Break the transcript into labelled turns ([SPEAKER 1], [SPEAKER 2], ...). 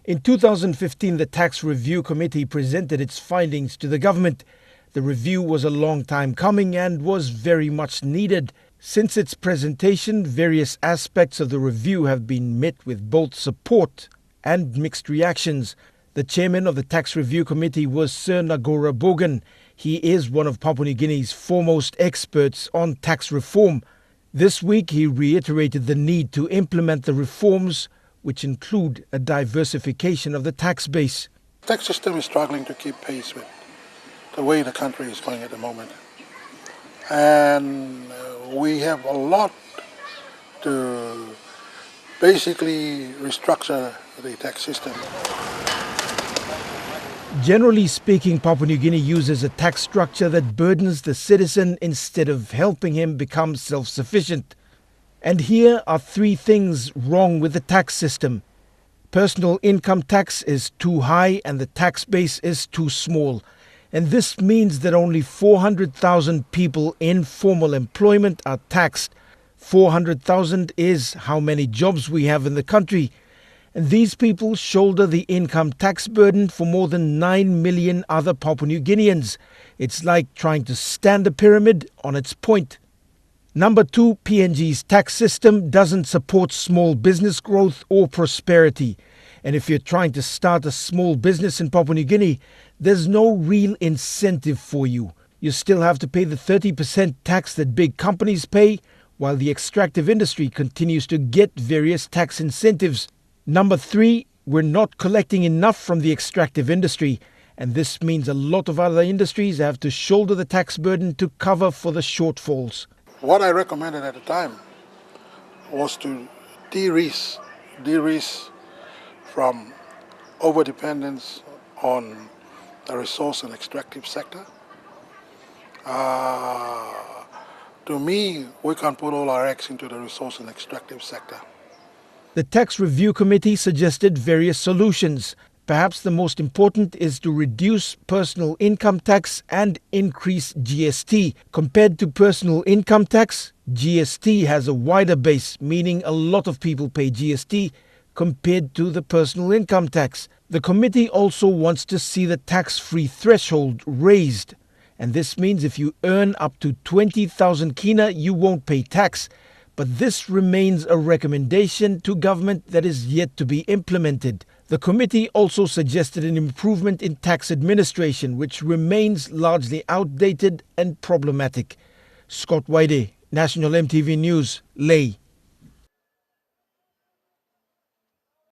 [SPEAKER 1] In 2015, the Tax Review Committee presented its findings to the government. The review was a long time coming and was very much needed. Since its presentation, various aspects of the review have been met with both support and mixed reactions. The chairman of the Tax Review Committee was Sir Nagora Bogan. He is one of Papua New Guinea's foremost experts on tax reform. This week, he reiterated the need to implement the reforms, which include a diversification of the tax base.
[SPEAKER 2] The tax system is struggling to keep pace with the way the country is going at the moment. And we have a lot to basically restructure the tax system.
[SPEAKER 1] Generally speaking, Papua New Guinea uses a tax structure that burdens the citizen instead of helping him become self-sufficient. And here are 3 things wrong with the tax system. Personal income tax is too high and the tax base is too small. And this means that only 400,000 people in formal employment are taxed. 400,000 is how many jobs we have in the country. And these people shoulder the income tax burden for more than 9 million other Papua New Guineans. It's like trying to stand a pyramid on its point. Number 2, PNG's tax system doesn't support small business growth or prosperity. And if you're trying to start a small business in Papua New Guinea, there's no real incentive for you. You still have to pay the 30% tax that big companies pay, while the extractive industry continues to get various tax incentives. Number 3, we're not collecting enough from the extractive industry, and this means a lot of other industries have to shoulder the tax burden to cover for the shortfalls.
[SPEAKER 2] What I recommended at the time was to de-risk from overdependence on the resource and extractive sector. To me, we can't put all our eggs into the resource and extractive sector.
[SPEAKER 1] The Tax Review Committee suggested various solutions. Perhaps the most important is to reduce personal income tax and increase GST. Compared to personal income tax, GST has a wider base, meaning a lot of people pay GST compared to the personal income tax. The committee also wants to see the tax-free threshold raised. And this means if you earn up to 20,000 kina, you won't pay tax. But this remains a recommendation to government that is yet to be implemented. The committee also suggested an improvement in tax administration, which remains largely outdated and problematic. Scott Waide, National EMTV News, Lae.